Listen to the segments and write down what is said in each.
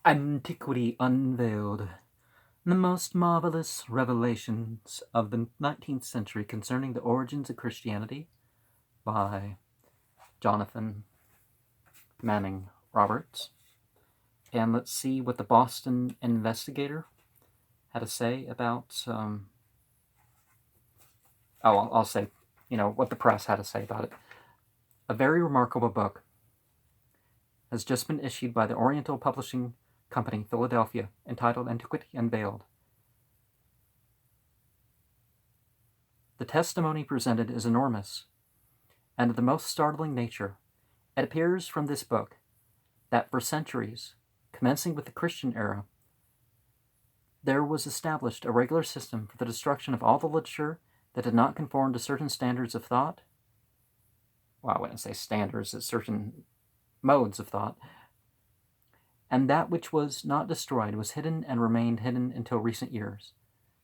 Antiquity Unveiled. The most marvelous revelations of the 19th century concerning the origins of Christianity by Jonathan Manning Roberts. And let's see what the Boston Investigator had to say about, I'll say, what the press had to say about it. A very remarkable book has just been issued by the Oriental Publishing Company, Philadelphia, entitled Antiquity Unveiled. The testimony presented is enormous and of the most startling nature. It appears from this book that for centuries, commencing with the Christian era, there was established a regular system for the destruction of all the literature that did not conform to certain standards of thought. Well, I wouldn't say standards, it's certain modes of thought. And that which was not destroyed was hidden and remained hidden until recent years.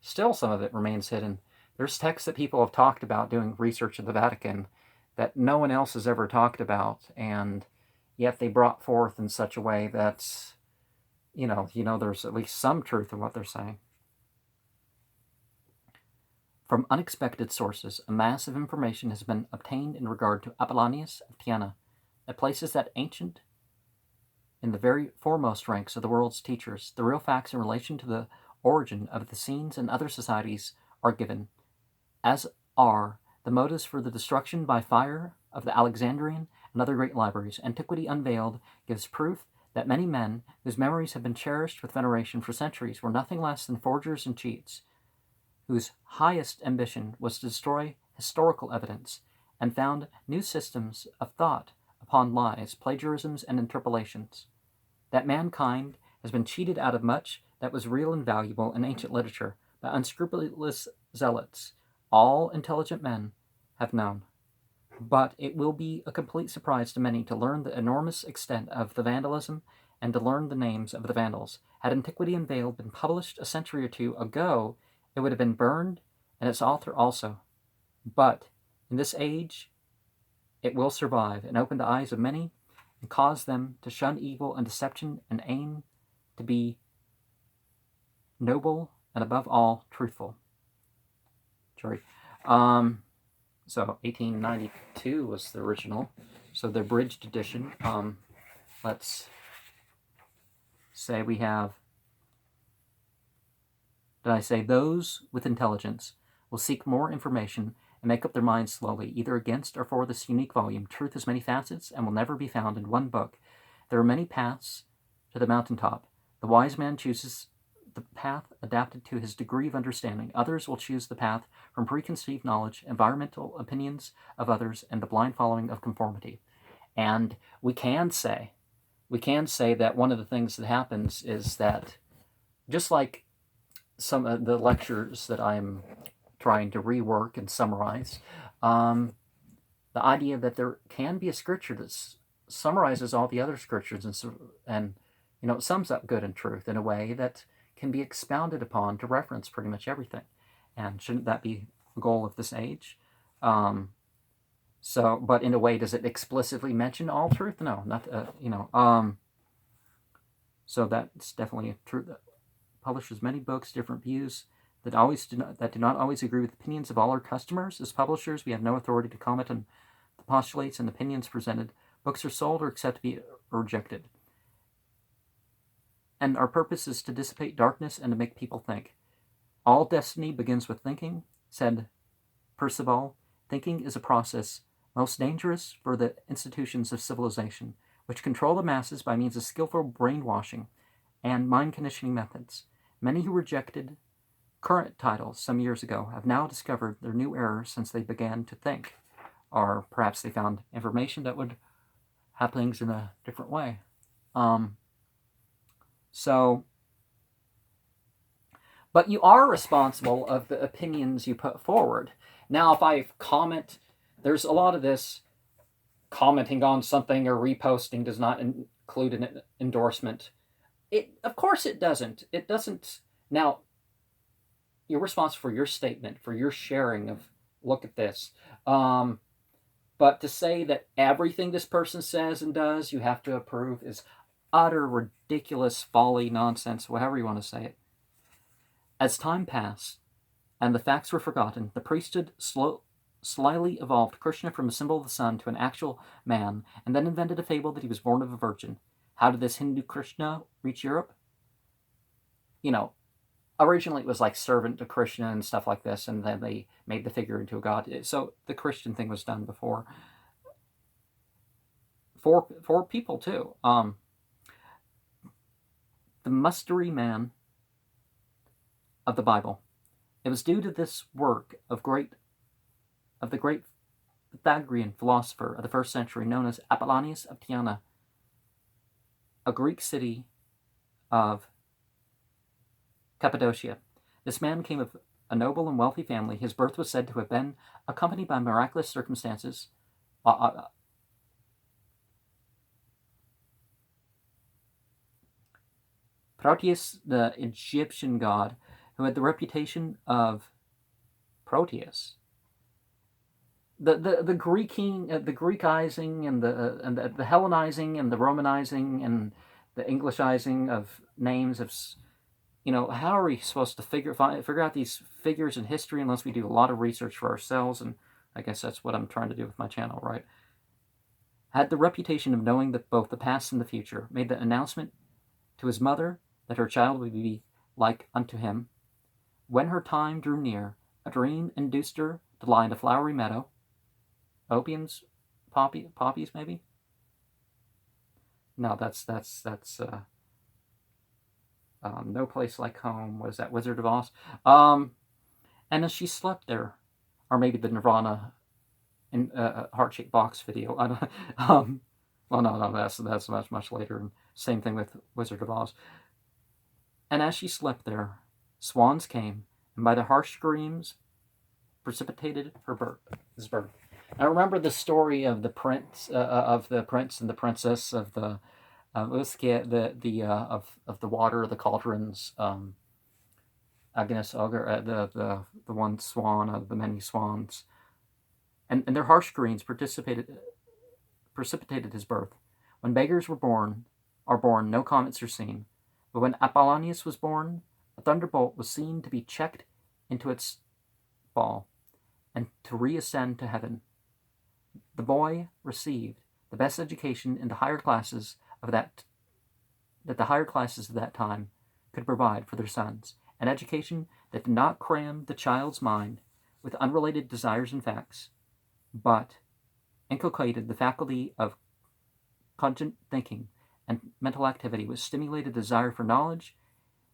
Still, some of it remains hidden. There's texts that people have talked about doing research at the Vatican that no one else has ever talked about, and yet they brought forth in such a way that, there's at least some truth in what they're saying. From unexpected sources, a mass of information has been obtained in regard to Apollonius of Tyana that places that ancient in the very foremost ranks of the world's teachers. The real facts in relation to the origin of the scenes and other societies are given, as are the motives for the destruction by fire of the Alexandrian and other great libraries. Antiquity Unveiled gives proof that many men whose memories have been cherished with veneration for centuries were nothing less than forgers and cheats, whose highest ambition was to destroy historical evidence and found new systems of thought upon lies, plagiarisms, and interpolations. That mankind has been cheated out of much that was real and valuable in ancient literature by unscrupulous zealots, all intelligent men have known. But it will be a complete surprise to many to learn the enormous extent of the vandalism and to learn the names of the vandals. Had Antiquity Unveiled been published a century or two ago, it would have been burned, and its author also. But in this age, it will survive and open the eyes of many and cause them to shun evil and deception and aim to be noble and above all truthful. Sorry. So 1892 was the original. So the abridged edition. Let's say we have. Did I say those with intelligence will seek more information and make up their minds slowly, either against or for this unique volume. Truth has many facets and will never be found in one book. There are many paths to the mountaintop. The wise man chooses the path adapted to his degree of understanding. Others will choose the path from preconceived knowledge, environmental opinions of others, and the blind following of conformity. And we can say that one of the things that happens is that, just like some of the lectures that I'm trying to rework and summarize, the idea that there can be a scripture that summarizes all the other scriptures and sums up good and truth in a way that can be expounded upon to reference pretty much everything. And shouldn't that be the goal of this age? But in a way, does it explicitly mention all truth? No, not so that's definitely true. That publishes many books, different views that do not always agree with the opinions of all our customers. As publishers, we have no authority to comment on the postulates and opinions presented. Books are sold or accepted to be rejected. And our purpose is to dissipate darkness and to make people think. All destiny begins with thinking, said Percival. Thinking is a process most dangerous for the institutions of civilization, which control the masses by means of skillful brainwashing and mind-conditioning methods. Many who rejected current titles some years ago have now discovered their new error since they began to think, or perhaps they found information that would have things in a different way. But you are responsible of the opinions you put forward. Now, if I comment, there's a lot of this commenting on something or reposting does not include an endorsement. Of course it doesn't. It doesn't. Now, you're responsible for your statement, for your sharing of, look at this. But to say that everything this person says and does, you have to approve is utter ridiculous folly, nonsense, whatever you want to say it. As time passed and the facts were forgotten, the priesthood slyly evolved Krishna from a symbol of the sun to an actual man, and then invented a fable that he was born of a virgin. How did this Hindu Krishna reach Europe? Originally it was like servant to Krishna and stuff like this, and then they made the figure into a god. So the Christian thing was done before. For people too. The mystery man of the Bible. It was due to this work of the great Pythagorean philosopher of the 1st century, known as Apollonius of Tyana, a Greek city of Cappadocia. This man came of a noble and wealthy family. His birth was said to have been accompanied by miraculous circumstances. Proteus, the Egyptian god, who had the reputation of Proteus. The Greeking, the Greekizing, and the Hellenizing, and the Romanizing, and the Englishizing of names of, how are we supposed to figure out these figures in history unless we do a lot of research for ourselves? And I guess that's what I'm trying to do with my channel, right? Had the reputation of knowing both the past and the future, made the announcement to his mother that her child would be like unto him. When her time drew near, a dream induced her to lie in a flowery meadow. Opiums, poppies, maybe. No, that's No Place Like Home. Was that Wizard of Oz? And as she slept there, or maybe the Nirvana in heart-shaped box video. I don't. Well, no, that's much later. And same thing with Wizard of Oz. And as she slept there, swans came, and by their harsh screams, precipitated his birth. I remember the story of the prince and the princess of the water, the cauldrons. Agnes Ogre, the one swan of the many swans, and their harsh screams precipitated his birth. When beggars are born, no comets are seen. But when Apollonius was born, a thunderbolt was seen to be checked into its fall, and to reascend to heaven. The boy received the best education in the higher classes of that time could provide for their sons, an education that did not cram the child's mind with unrelated desires and facts, but inculcated the faculty of cogent thinking and mental activity, which stimulated desire for knowledge.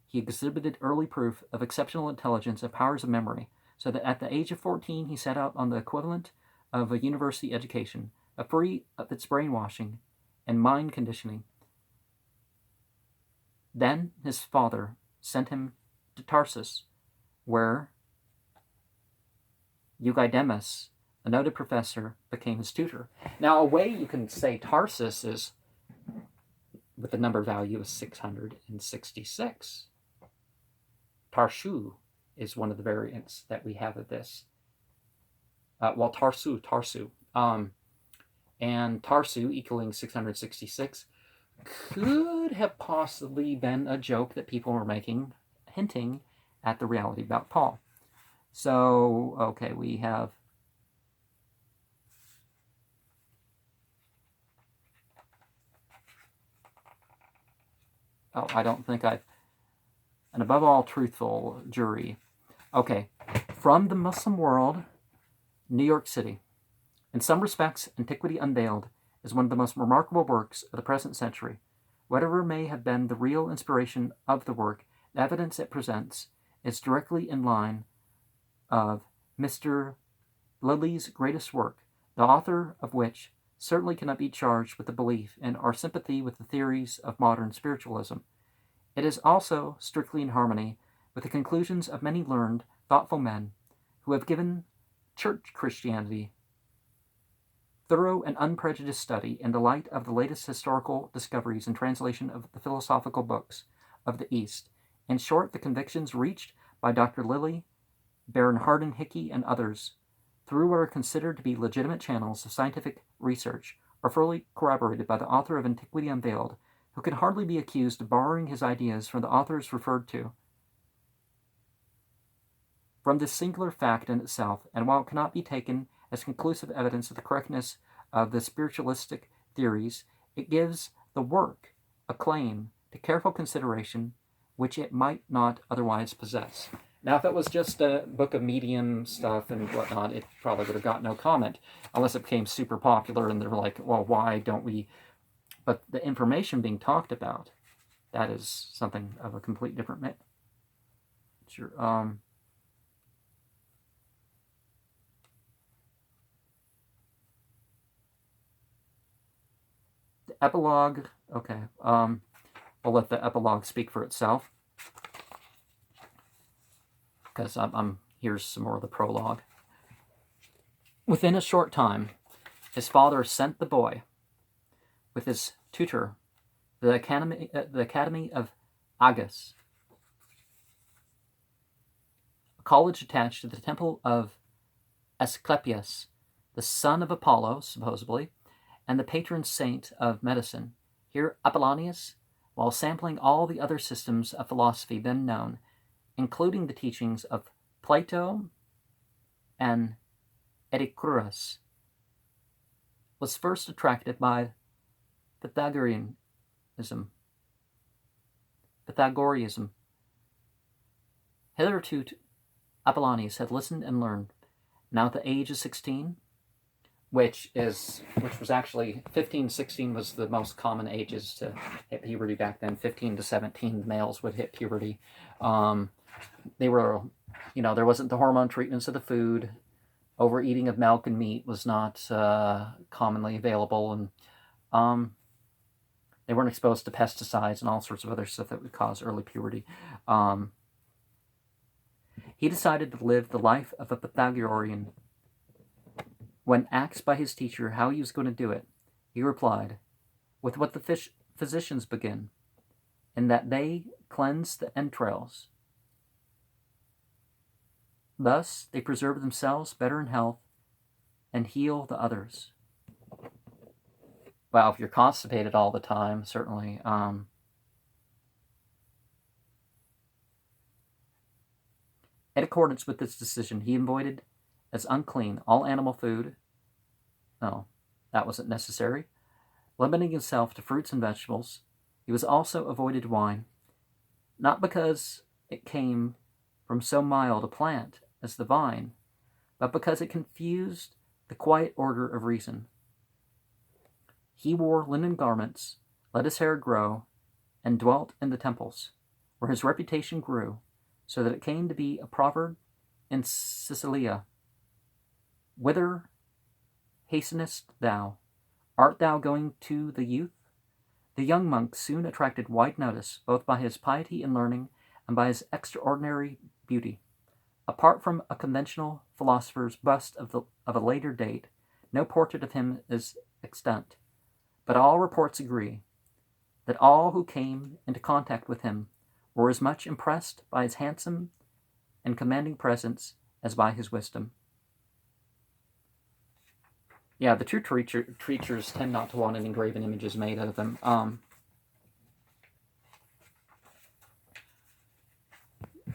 He exhibited early proof of exceptional intelligence and powers of memory, so that at the age of 14 he set out on the equivalent of a university education, free of its brainwashing and mind conditioning. Then his father sent him to Tarsus, where Eurydemus, a noted professor, became his tutor. Now, a way you can say Tarsus is with the number value is 666. Tarshu is one of the variants that we have of this. Tarsu. And Tarsu equaling 666 could have possibly been a joke that people were making, hinting at the reality about Paul. So, okay, we have I don't think an above all truthful jury. Okay, from the Muslim world, New York City. In some respects, Antiquity Unveiled is one of the most remarkable works of the present century. Whatever may have been the real inspiration of the work, the evidence it presents is directly in line of Mr. Lilly's greatest work, the author of which certainly cannot be charged with the belief in or sympathy with the theories of modern spiritualism. It is also strictly in harmony with the conclusions of many learned, thoughtful men who have given church Christianity thorough and unprejudiced study in the light of the latest historical discoveries and translation of the philosophical books of the East. In short, the convictions reached by Dr. Lilly, Baron Hardin Hickey, and others through what are considered to be legitimate channels of scientific research are fully corroborated by the author of Antiquity Unveiled, who can hardly be accused of borrowing his ideas from the authors referred to. From this singular fact in itself, and while it cannot be taken as conclusive evidence of the correctness of the spiritualistic theories, it gives the work a claim to careful consideration which it might not otherwise possess. Now, if it was just a book of medium stuff and whatnot, it probably would have got no comment, unless it became super popular and they're like, well, why don't we? But the information being talked about, that is something of a complete different nature. The epilogue, okay. I'll let the epilogue speak for itself, because here's some more of the prologue. Within a short time, his father sent the boy with his tutor to the Academy of Agis, a college attached to the temple of Asclepius, the son of Apollo, supposedly, and the patron saint of medicine. Here Apollonius, while sampling all the other systems of philosophy then known, including the teachings of Plato and Epicurus, was first attracted by Pythagoreanism. Hitherto Apollonius had listened and learned. Now at the age of 16, which was actually 15, 16 was the most common ages to hit puberty back then. 15 to 17, males would hit puberty. They were, there wasn't the hormone treatments of the food. Overeating of milk and meat was not commonly available, and they weren't exposed to pesticides and all sorts of other stuff that would cause early puberty. He decided to live the life of a Pythagorean. When asked by his teacher how he was going to do it, he replied, with what the physicians begin, in that they cleanse the entrails. Thus, they preserve themselves better in health and heal the others. Well, if you're constipated all the time, certainly. In accordance with this decision, he avoided as unclean all animal food. No, that wasn't necessary. Limiting himself to fruits and vegetables, he was also avoided wine, not because it came from so mild a plant as the vine, but because it confused the quiet order of reason. He wore linen garments, let his hair grow, and dwelt in the temples, where his reputation grew, so that it came to be a proverb in Sicilia. Whither hastenest thou? Art thou going to the youth? The young monk soon attracted wide notice, both by his piety and learning, and by his extraordinary beauty. Apart from a conventional philosopher's bust of a later date, no portrait of him is extant, but all reports agree that all who came into contact with him were as much impressed by his handsome and commanding presence as by his wisdom. Yeah, the true teachers tend not to want any graven images made of them.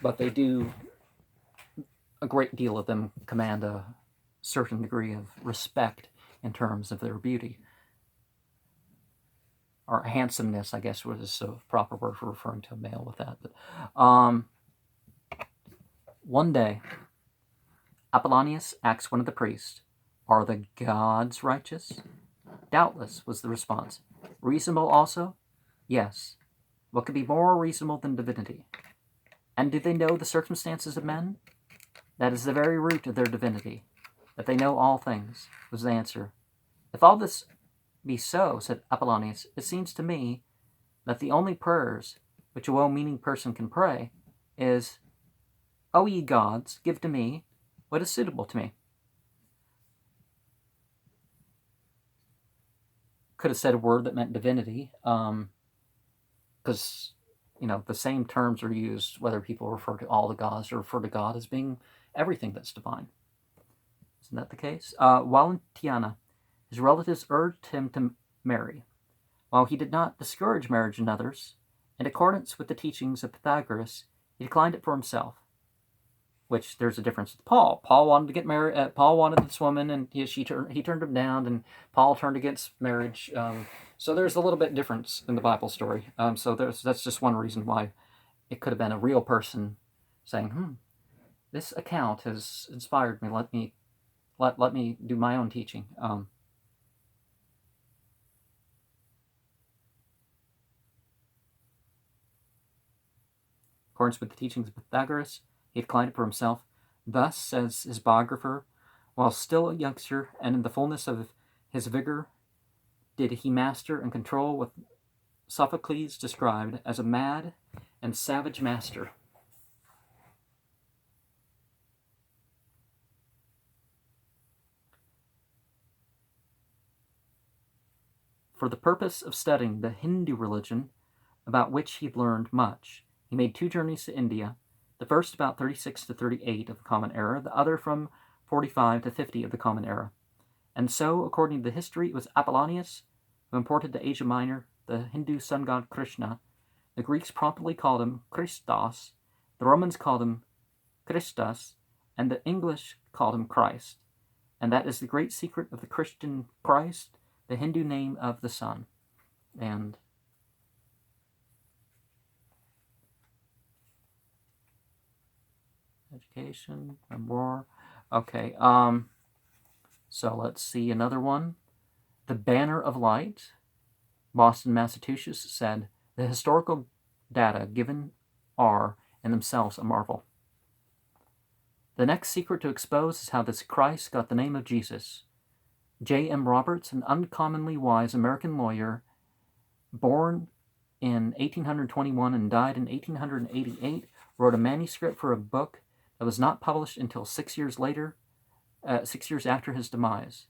But they do, a great deal of them command a certain degree of respect in terms of their beauty. Or handsomeness, I guess, was a proper word for referring to a male with that. But, one day, Apollonius asked one of the priests, "Are the gods righteous?" "Doubtless," was the response. "Reasonable also?" "Yes. What could be more reasonable than divinity?" "And do they know the circumstances of men?" "That is the very root of their divinity, that they know all things," was the answer. "If all this be so," said Apollonius, "it seems to me that the only prayers which a well-meaning person can pray is, 'O ye gods, give to me what is suitable to me.'" Could have said a word that meant divinity, because the same terms are used whether people refer to all the gods or refer to God as being everything that's divine. Isn't that the case? While in Tyana, his relatives urged him to marry. While he did not discourage marriage in others, in accordance with the teachings of Pythagoras, he declined it for himself. Which there's a difference with Paul. Paul wanted to get married. Paul wanted this woman, and he turned him down, and Paul turned against marriage. So there's a little bit difference in the Bible story. So that's just one reason why it could have been a real person saying, this account has inspired me. Let me do my own teaching. In accordance with the teachings of Pythagoras, he declined it for himself. Thus, says his biographer, while still a youngster and in the fullness of his vigor, did he master and control what Sophocles described as a mad and savage master. For the purpose of studying the Hindu religion, about which he learned much, he made 2 journeys to India, the first about 36 to 38 of the Common Era, the other from 45 to 50 of the Common Era. And so, according to the history, it was Apollonius who imported to Asia Minor the Hindu sun god Krishna. The Greeks promptly called him Christos, the Romans called him Christus, and the English called him Christ. And that is the great secret of the Christian Christ, the Hindu name of the sun. And education, more. Okay, so let's see another one. The Banner of Light, Boston, Massachusetts, said, the historical data given are in themselves a marvel. The next secret to expose is how this Christ got the name of Jesus. J.M. Roberts, an uncommonly wise American lawyer, born in 1821 and died in 1888, wrote a manuscript for a book that was not published until 6 years later, 6 years after his demise.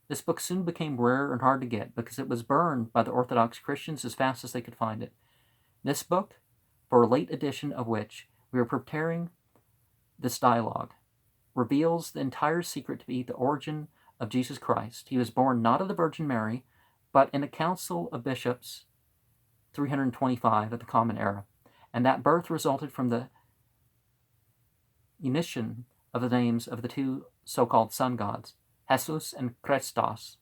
This book soon became rare and hard to get because it was burned by the Orthodox Christians as fast as they could find it. This book, for a late edition of which we are preparing this dialogue, reveals the entire secret to be the origin of Jesus Christ. He was born not of the Virgin Mary, but in a council of bishops, 325 of the Common Era. And that birth resulted from the unition of the names of the 2 so-called sun gods, Jesus and Christos.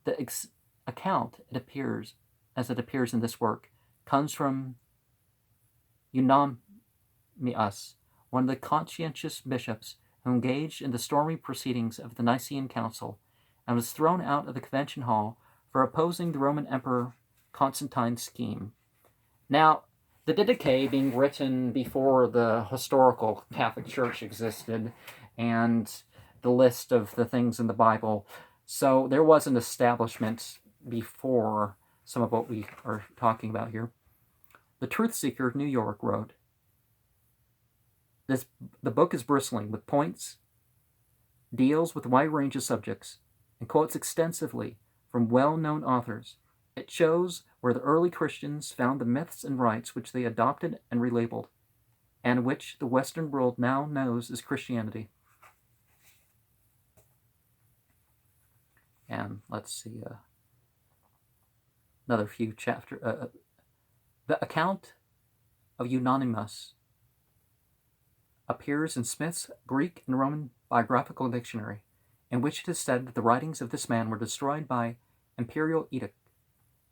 The account, it appears in this work, comes from Eunomius, one of the conscientious bishops who engaged in the stormy proceedings of the Nicene Council and was thrown out of the convention hall for opposing the Roman Emperor Constantine's scheme. Now, the Didache being written before the historical Catholic Church existed, and the list of the things in the Bible, so there was an establishment before some of what we are talking about here. The Truth Seeker of New York wrote, the book is bristling with points, deals with a wide range of subjects, and quotes extensively from well-known authors. It shows where the early Christians found the myths and rites which they adopted and relabeled, and which the Western world now knows as Christianity. And let's see, another few chapters. The account of Eunomius appears in Smith's Greek and Roman Biographical Dictionary, in which it is said that the writings of this man were destroyed by imperial edict.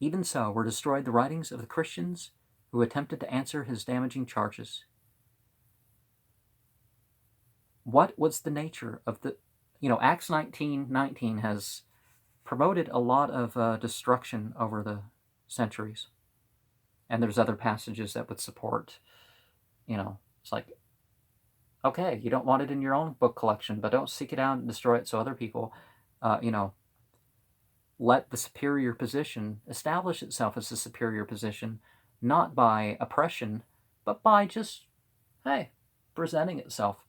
Even so were destroyed the writings of the Christians who attempted to answer his damaging charges. What was the nature of the, Acts 19:19 has promoted a lot of destruction over the centuries. And there's other passages that would support, it's like, okay, you don't want it in your own book collection, but don't seek it out and destroy it so other people, let the superior position establish itself as a superior position, not by oppression, but by just, hey, presenting itself.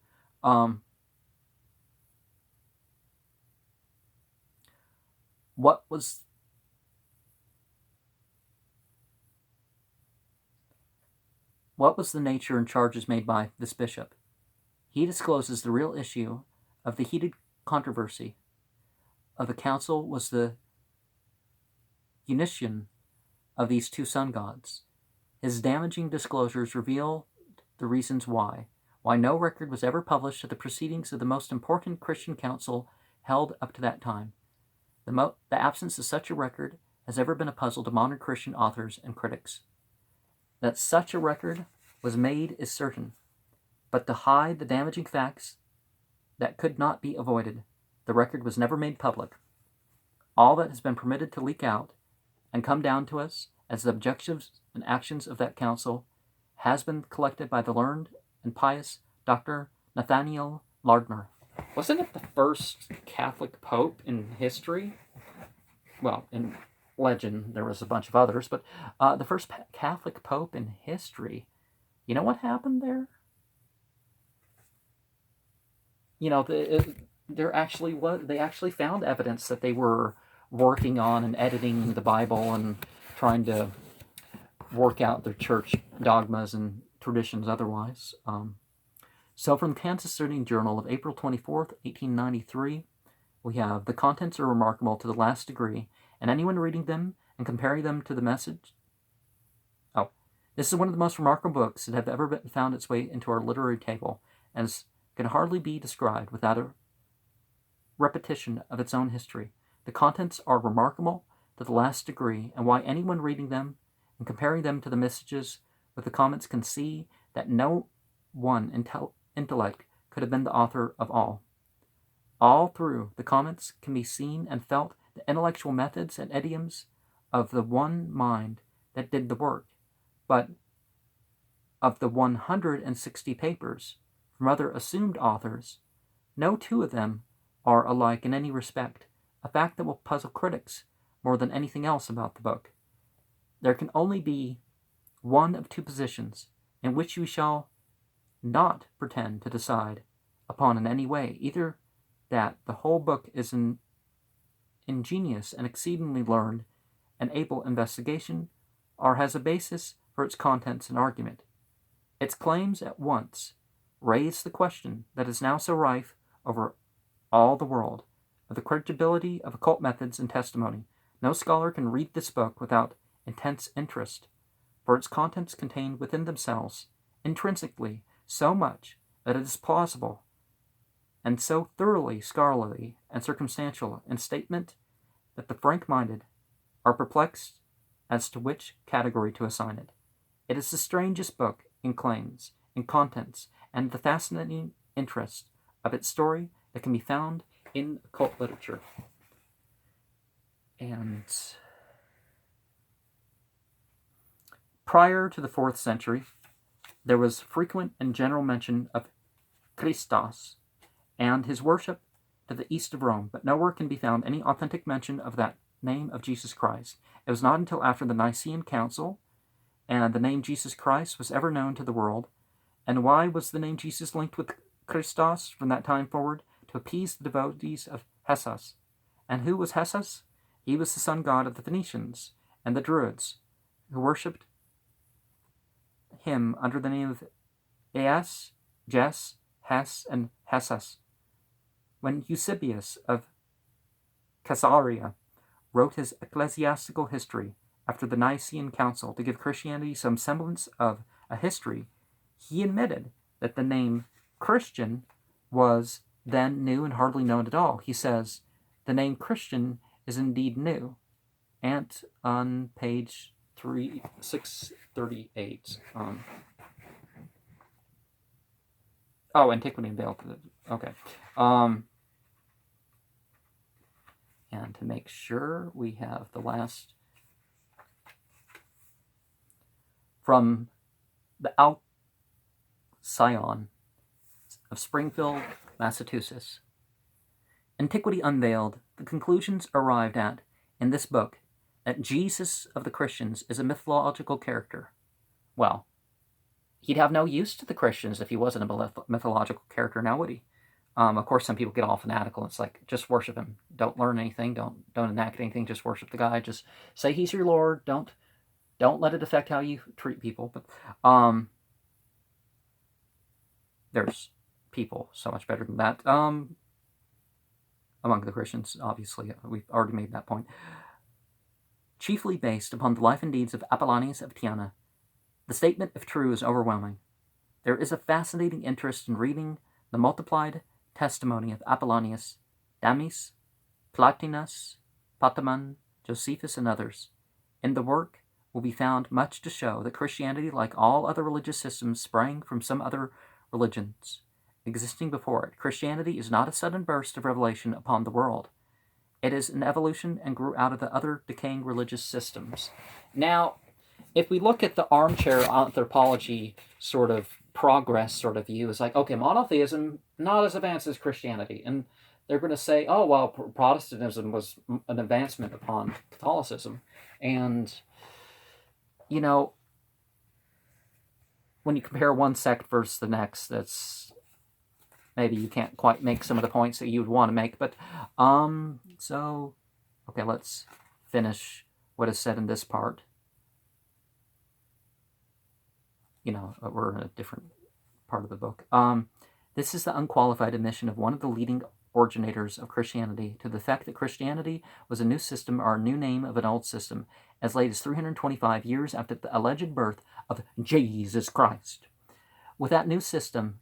What was What was the nature and charges made by this bishop? He discloses the real issue of the heated controversy of the council was the unition of these two sun gods. His damaging disclosures reveal the reasons why no record was ever published of the proceedings of the most important Christian council held up to that time. The absence of such a record has ever been a puzzle to modern Christian authors and critics. That such a record was made is certain, but to hide the damaging facts that could not be avoided, the record was never made public. All that has been permitted to leak out and come down to us as the objectives and actions of that council has been collected by the learned and pious Dr. Nathaniel Lardner. Wasn't it the first Catholic pope in history? Well, in legend, there was a bunch of others, but the first Catholic pope in history. You know what happened there? You know, they actually found evidence that they were working on and editing the Bible and trying to work out their church dogmas and traditions otherwise. So from the Kansas City Journal of April 24th, 1893, we have, the contents are remarkable to the last degree, and anyone reading them and comparing them to the message... Oh, this is one of the most remarkable books that have ever found its way into our literary table, and can hardly be described without a repetition of its own history. The contents are remarkable to the last degree, and why anyone reading them and comparing them to the messages with the comments can see that no one intellect could have been the author of all. All through the comments can be seen and felt the intellectual methods and idioms of the one mind that did the work, but of the 160 papers from other assumed authors, no two of them are alike in any respect, a fact that will puzzle critics more than anything else about the book. There can only be one of two positions in which we shall not pretend to decide upon in any way, either that the whole book is an ingenious and exceedingly learned and able investigation, or has a basis for its contents and argument. Its claims at once raise the question that is now so rife over all the world, of the credibility of occult methods and testimony. No scholar can read this book without intense interest, for its contents contain within themselves, intrinsically, so much that it is plausible, and so thoroughly scholarly and circumstantial in statement that the frank-minded are perplexed as to which category to assign it. It is the strangest book in claims, in contents, and the fascinating interest of its story that can be found in occult literature. And prior to the 4th century, there was frequent and general mention of Christos and his worship to the east of Rome, but nowhere can be found any authentic mention of that name of Jesus Christ. It was not until after the Nicene Council and the name Jesus Christ was ever known to the world. And why was the name Jesus linked with Christos from that time forward? To appease the devotees of Hessus. And who was Hessus? He was the sun god of the Phoenicians and the Druids, who worshipped him under the name of Eas, Jes, Hes, and Hessus. When Eusebius of Caesarea wrote his ecclesiastical history after the Nicene Council to give Christianity some semblance of a history, he admitted that the name Christian was then new and hardly known at all. He says, the name Christian is indeed new. And on page 638. Antiquity Unveiled. Okay. And to make sure we have the last from the Alcyon of Springfield, Massachusetts. Antiquity Unveiled, the conclusions arrived at in this book that Jesus of the Christians is a mythological character. Well, he'd have no use to the Christians if he wasn't a mythological character, now would he? Of course, some people get all fanatical. It's like, just worship him. Don't learn anything. Don't enact anything. Just worship the guy. Just say he's your Lord. Don't let it affect how you treat people. But There's people so much better than that. Among the Christians, obviously, we've already made that point. Chiefly based upon the life and deeds of Apollonius of Tyana, the statement, if true, is overwhelming. There is a fascinating interest in reading the multiplied testimony of Apollonius, Damis, Plotinus, Potamon, Josephus, and others. In the work will be found much to show that Christianity, like all other religious systems, sprang from some other religions existing before it. Christianity is not a sudden burst of revelation upon the world. It is an evolution and grew out of the other decaying religious systems. Now, if we look at the armchair anthropology sort of progress sort of view, it's like, okay, monotheism, not as advanced as Christianity. And they're going to say, oh, well, Protestantism was an advancement upon Catholicism. And, you know, when you compare one sect versus the next, that's maybe you can't quite make some of the points that you would want to make. But, so, okay, let's finish what is said in this part. You know, we're in a different part of the book. This is the unqualified admission of one of the leading originators of Christianity to the fact that Christianity was a new system or a new name of an old system as late as 325 years after the alleged birth of Jesus Christ. With that new system,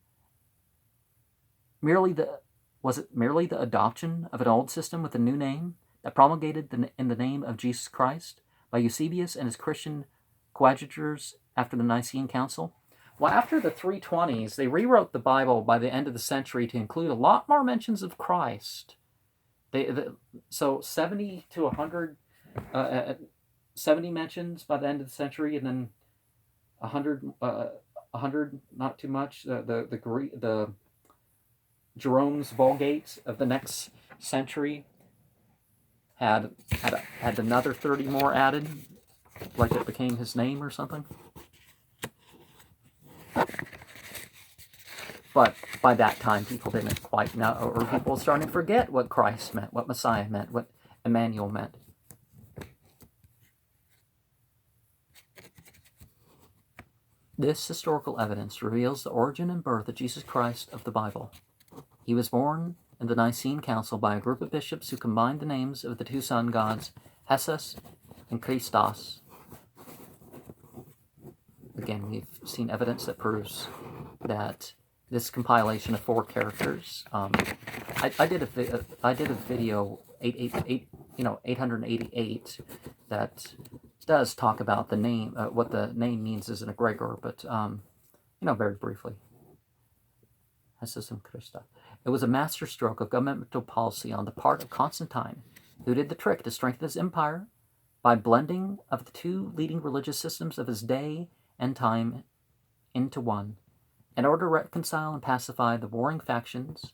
was it merely the adoption of an old system with a new name that promulgated in the name of Jesus Christ by Eusebius and his Christian coadjutors after the Nicene Council? Well, after the 320s, they rewrote the Bible by the end of the century to include a lot more mentions of Christ. So 70 to 100, 70 mentions by the end of the century, and then 100, not too much. The Jerome's Vulgate of the next century had another 30 more added, like it became his name or something. But by that time, people didn't quite know, or people were starting to forget what Christ meant, what Messiah meant, what Emmanuel meant. This historical evidence reveals the origin and birth of Jesus Christ of the Bible. He was born in the Nicene Council by a group of bishops who combined the names of the two sun gods, Jesus and Christos. Again, we've seen evidence that proves that this compilation of 4 characters. I did a video 888 that does talk about the name, what the name means as an egregor, but very briefly. Jesus and Christos. It was a masterstroke of governmental policy on the part of Constantine, who did the trick to strengthen his empire by blending of the 2 leading religious systems of his day and time into one, in order to reconcile and pacify the warring factions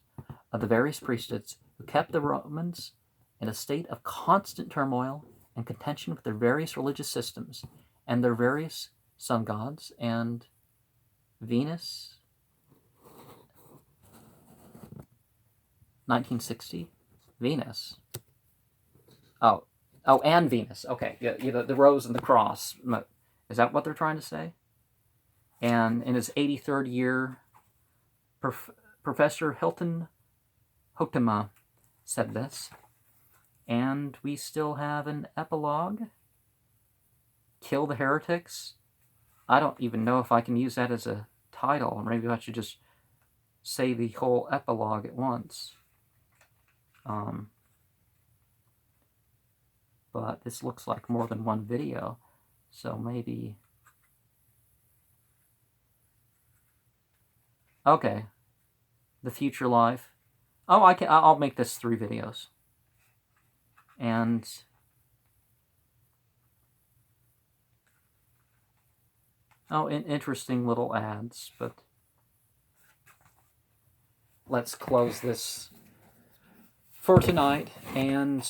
of the various priesthoods who kept the Romans in a state of constant turmoil and contention with their various religious systems and their various sun gods and Venus. 1960? Venus. Oh, and Venus. Okay, the rose and the cross. Is that what they're trying to say? And in his 83rd year, Professor Hilton Hotema said this. And we still have an epilogue. Kill the Heretics. I don't even know if I can use that as a title. Maybe I should just say the whole epilogue at once. But this looks like more than one video. So maybe... Okay, the future life. Oh, I'll make this 3 videos. And interesting little ads, but let's close this for tonight, and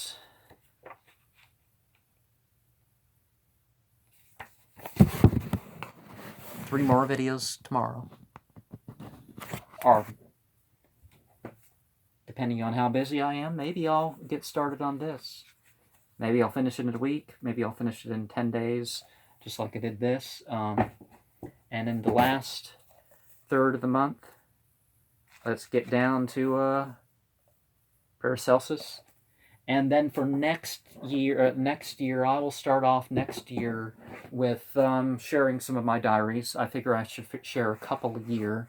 three more videos tomorrow. Or, depending on how busy I am, maybe I'll get started on this. Maybe I'll finish it in a week. Maybe I'll finish it in 10 days, just like I did this. And in the last third of the month, let's get down to Paracelsus. And then for next year, I will start off next year with sharing some of my diaries. I figure I should share a couple a year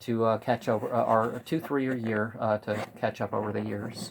to catch over, or 2, 3 a year to catch up over the years.